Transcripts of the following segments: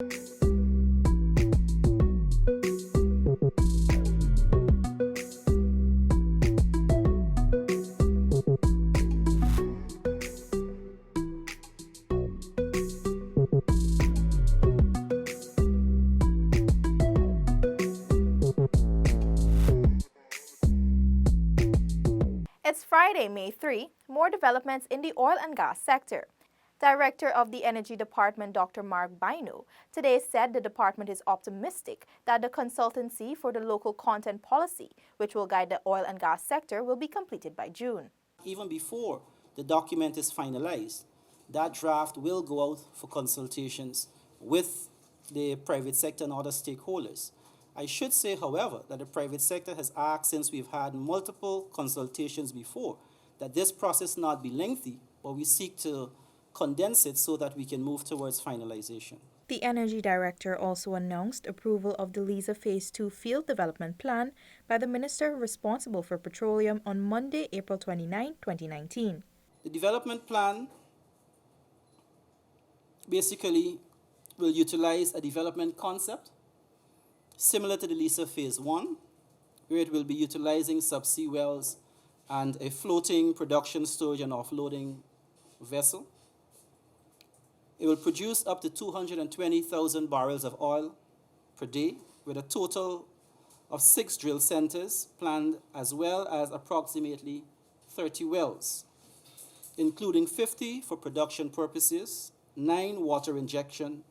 It's Friday, May 3. More developments in the oil and gas sector. Director of the Energy Department, Dr. Mark Bainu, today said the department is optimistic that the consultancy for the local content policy, which will guide the oil and gas sector, will be completed by June. Even before the document is finalized, that draft will go out for consultations with the private sector and other stakeholders. I should say, however, that the private sector has asked, since we've had multiple consultations before, that this process not be lengthy, but we seek to condense it so that we can move towards finalization. The Energy Director also announced approval of the Liza Phase 2 Field Development Plan by the Minister responsible for petroleum on Monday, April 29, 2019. The development plan basically will utilize a development concept similar to the Liza Phase 1, where it will be utilizing subsea wells and a floating production, storage, and offloading vessel. It will produce up to 220,000 barrels of oil per day, with a total of 6 drill centers planned, as well as approximately 30 wells, including 50 for production purposes, 9 water injection,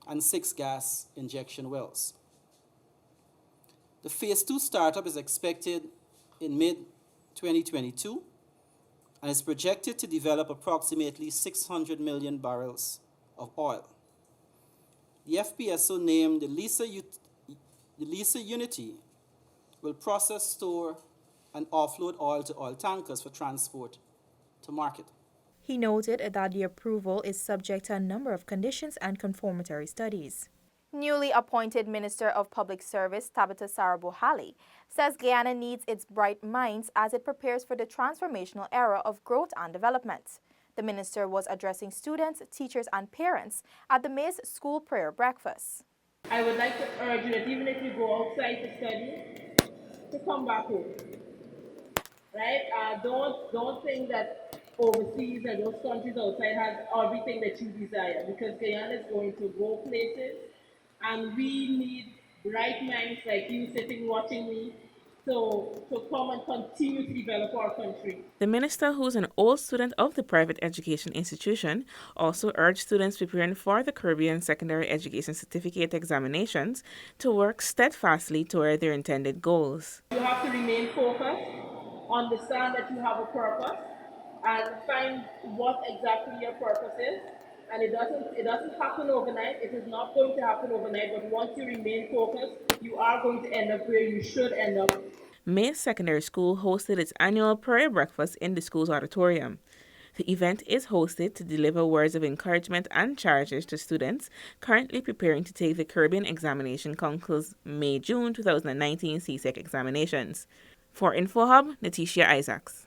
and 6 gas injection wells. The Phase 2 startup is expected in mid-2022 and is projected to develop approximately 600 million barrels of oil. The FPSO, named the Liza Unity, will process, store, and offload oil to oil tankers for transport to market. He noted that the approval is subject to a number of conditions and conformatory studies. Newly appointed Minister of Public Service Tabitha Sarabohali says Guyana needs its bright minds as it prepares for the transformational era of growth and development. The minister was addressing students, teachers, and parents at the Maize School Prayer Breakfast. I would like to urge you that even if you go outside to study, to come back home. Right? Don't think that overseas and those countries outside have everything that you desire, because Guyana is going to go places, and we need bright minds like you sitting watching me to come and continue to develop our country. The minister, who's an old student of the private education institution, also urged students preparing for the Caribbean Secondary Education Certificate examinations to work steadfastly toward their intended goals. You have to remain focused, understand that you have a purpose, and find what exactly your purpose is. And it doesn't happen overnight. It is not going to happen overnight, but once you remain focused, you are going to end up where you should end up. Maize Secondary School hosted its annual prayer breakfast in the school's auditorium. The event is hosted to deliver words of encouragement and charges to students currently preparing to take the Caribbean Examination Council's May-June 2019 CSEC examinations. For InfoHub, Natisha Isaacs.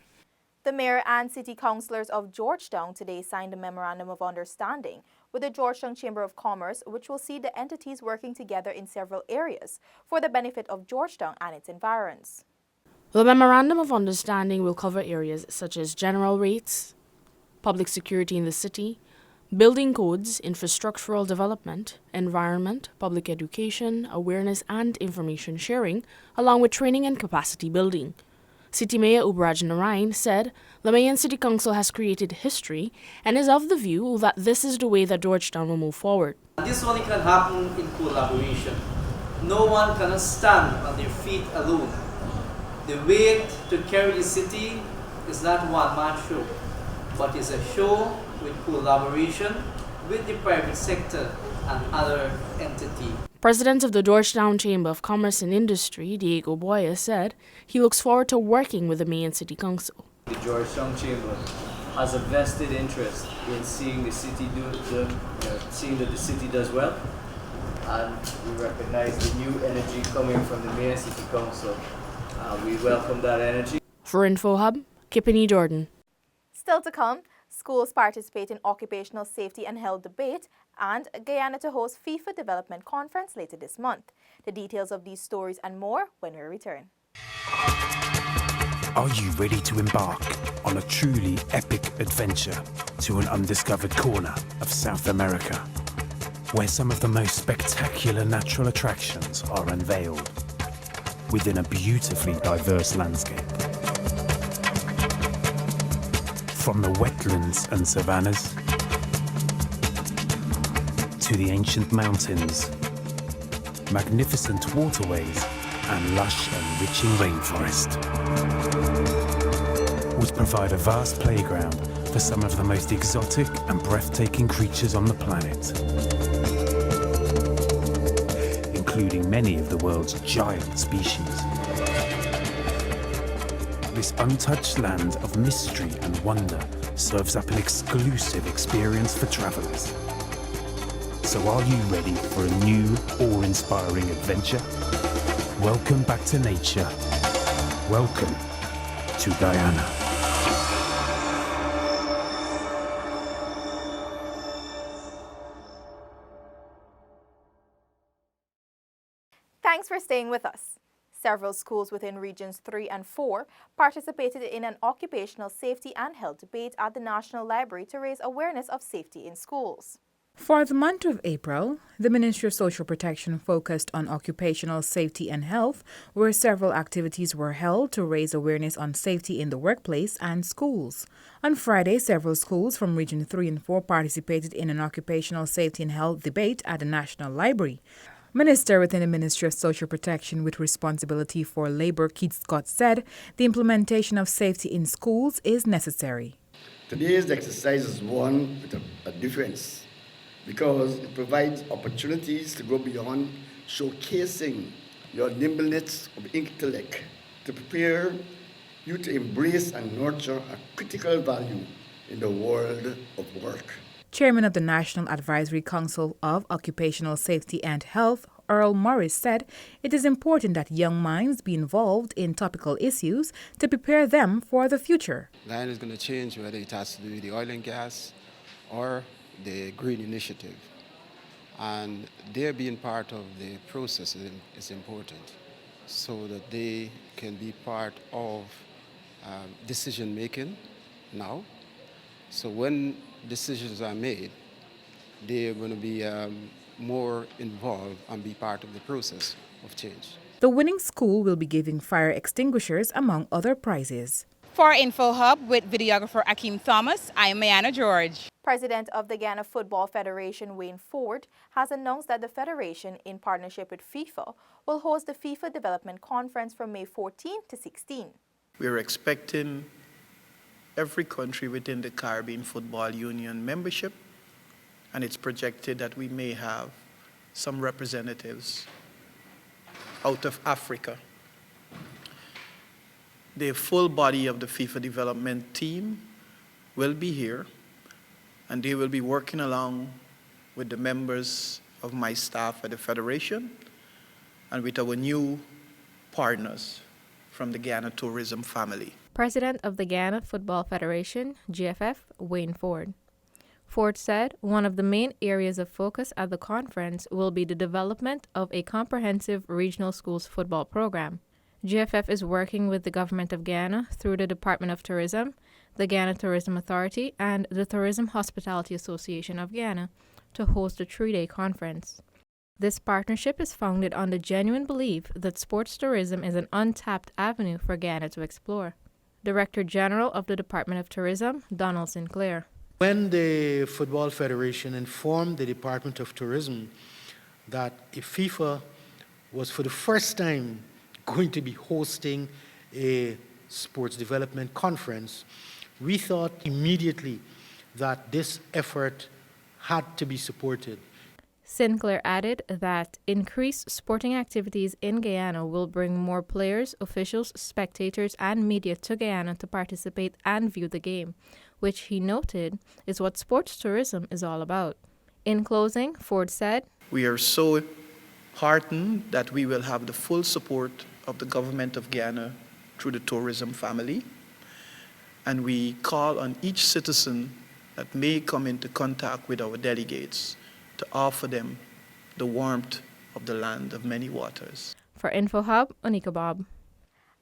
The mayor and city councillors of Georgetown today signed a memorandum of understanding with the Georgetown Chamber of Commerce, which will see the entities working together in several areas for the benefit of Georgetown and its environs. The memorandum of understanding will cover areas such as general rates, public security in the city, building codes, infrastructural development, environment, public education, awareness and information sharing, along with training and capacity building. City Mayor Ubraj Narain said the Mayan City Council has created history and is of the view that this is the way that Georgetown will move forward. This only can happen in collaboration. No one can stand on their feet alone. The weight to carry the city is not one-man show, but is a show with collaboration with the private sector and other entities. President of the Georgetown Chamber of Commerce and Industry, Diego Boya, said he looks forward to working with the Mayan City Council. The Georgetown Chamber has a vested interest in seeing the city seeing that the city does well, and we recognize the new energy coming from the Mayan City Council. We welcome that energy. For InfoHub, Kippany Jordan. Still to come, Schools participate in occupational safety and health debate, and Guyana to host FIFA Development Conference later this month. The details of these stories and more when we return. Are you ready to embark on a truly epic adventure to an undiscovered corner of South America, where some of the most spectacular natural attractions are unveiled within a beautifully diverse landscape? From the wetlands and savannas to the ancient mountains, magnificent waterways and lush enriching rainforest would provide a vast playground for some of the most exotic and breathtaking creatures on the planet, including many of the world's giant species. This untouched land of mystery and wonder serves up an exclusive experience for travelers. So are you ready for a new, awe-inspiring adventure? Welcome back to nature. Welcome to Guyana. Thanks for staying with us. Several schools within Regions 3 and 4 participated in an occupational safety and health debate at the National Library to raise awareness of safety in schools. For the month of April, the Ministry of Social Protection focused on occupational safety and health, where several activities were held to raise awareness on safety in the workplace and schools. On Friday, several schools from Region 3 and 4 participated in an occupational safety and health debate at the National Library. Minister within the Ministry of Social Protection with responsibility for labor, Keith Scott, said the implementation of safety in schools is necessary. Today's exercise is one with a difference, because it provides opportunities to go beyond showcasing your nimbleness of intellect to prepare you to embrace and nurture a critical value in the world of work. Chairman of the National Advisory Council of Occupational Safety and Health, Earl Morris, said it is important that young minds be involved in topical issues to prepare them for the future. Guyana is going to change, whether it has to do with the oil and gas or the Green Initiative. And their being part of the process is important so that they can be part of decision making now. So when decisions are made, they are going to be more involved and be part of the process of change. The winning school will be giving fire extinguishers among other prizes. For InfoHub with videographer Akeem Thomas, I am Mayana George. President of the Ghana Football Federation, Wayne Ford, has announced that the federation, in partnership with FIFA, will host the FIFA Development Conference from May 14 to 16. We are expecting every country within the Caribbean Football Union membership, and it's projected that we may have some representatives out of Africa. The full body of the FIFA development team will be here, and they will be working along with the members of my staff at the Federation and with our new partners from the Ghana tourism family. President of the Ghana Football Federation, GFF, Wayne Ford. Ford said one of the main areas of focus at the conference will be the development of a comprehensive regional schools football program. GFF is working with the Government of Ghana through the Department of Tourism, the Ghana Tourism Authority, and the Tourism Hospitality Association of Ghana to host a 3-day conference. This partnership is founded on the genuine belief that sports tourism is an untapped avenue for Ghana to explore. Director General of the Department of Tourism, Donald Sinclair. When the Football Federation informed the Department of Tourism that FIFA was for the first time going to be hosting a sports development conference, we thought immediately that this effort had to be supported. Sinclair added that increased sporting activities in Guyana will bring more players, officials, spectators, and media to Guyana to participate and view the game, which he noted is what sports tourism is all about. In closing, Ford said, "We are so heartened that we will have the full support of the government of Ghana through the tourism family, and we call on each citizen that may come into contact with our delegates to offer them the warmth of the land of many waters. For InfoHub, Onika Bob.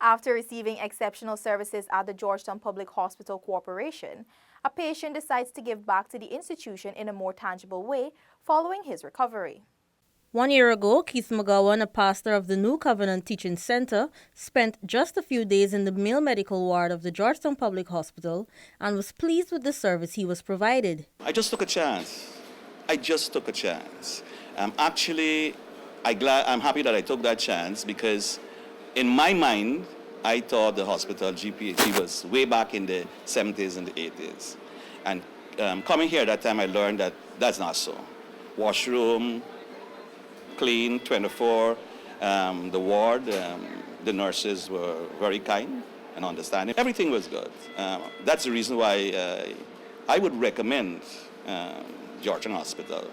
After receiving exceptional services at the Georgetown Public Hospital Corporation, a patient decides to give back to the institution in a more tangible way following his recovery. 1 year ago, Keith McGowan, a pastor of the New Covenant Teaching Center, spent just a few days in the male medical ward of the Georgetown Public Hospital and was pleased with the service he was provided. I just took a chance. I'm happy that I took that chance because in my mind, I thought the hospital GPHC was way back in the 70s and the 80s. And coming here at that time, I learned that that's not so. Washroom, clean, 24. The ward, the nurses were very kind and understanding. Everything was good. That's the reason why I would recommend Georgetown Hospital,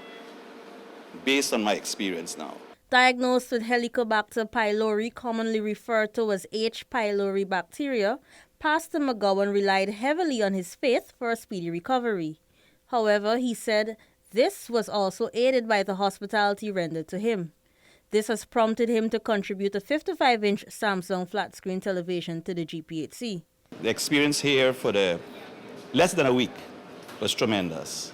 based on my experience now. Diagnosed with Helicobacter pylori, commonly referred to as H. pylori bacteria, Pastor McGowan relied heavily on his faith for a speedy recovery. However, he said this was also aided by the hospitality rendered to him. This has prompted him to contribute a 55-inch Samsung flat-screen television to the GPHC. The experience here for the less than a week was tremendous.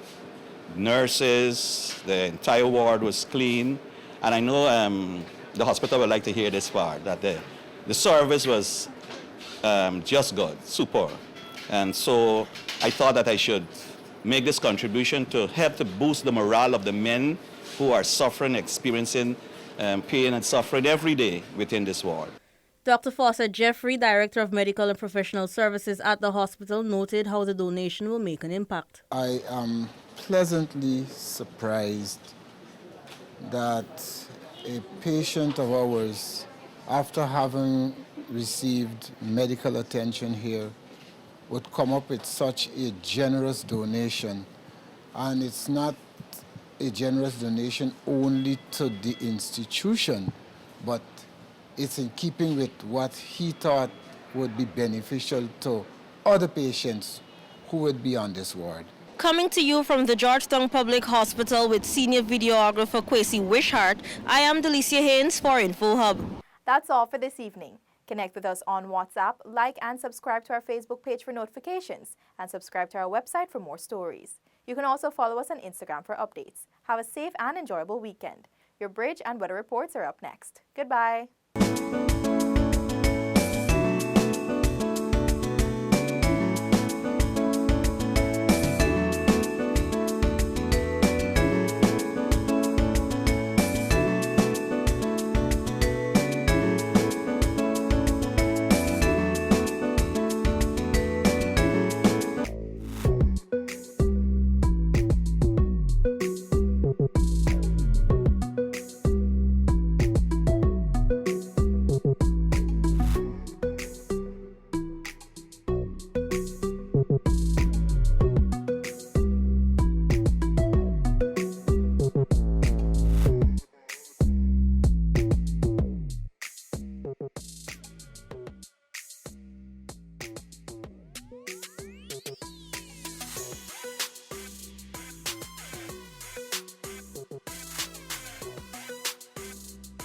Nurses, the entire ward was clean, and I know the hospital would like to hear this part, that the service was just good, super. And so I thought that I should make this contribution to help to boost the morale of the men who are suffering, experiencing pain and suffering every day within this ward. Dr. Fawcett Jeffrey, Director of Medical and Professional Services at the hospital, noted how the donation will make an impact. I am pleasantly surprised that a patient of ours, after having received medical attention here, would come up with such a generous donation. And it's not a generous donation only to the institution, but it's in keeping with what he thought would be beneficial to other patients who would be on this ward. Coming to you from the Georgetown Public Hospital with senior videographer Kwesi Wishart, I am Delicia Haynes for InfoHub. That's all for this evening. Connect with us on WhatsApp, like and subscribe to our Facebook page for notifications, and subscribe to our website for more stories. You can also follow us on Instagram for updates. Have a safe and enjoyable weekend. Your bridge and weather reports are up next. Goodbye.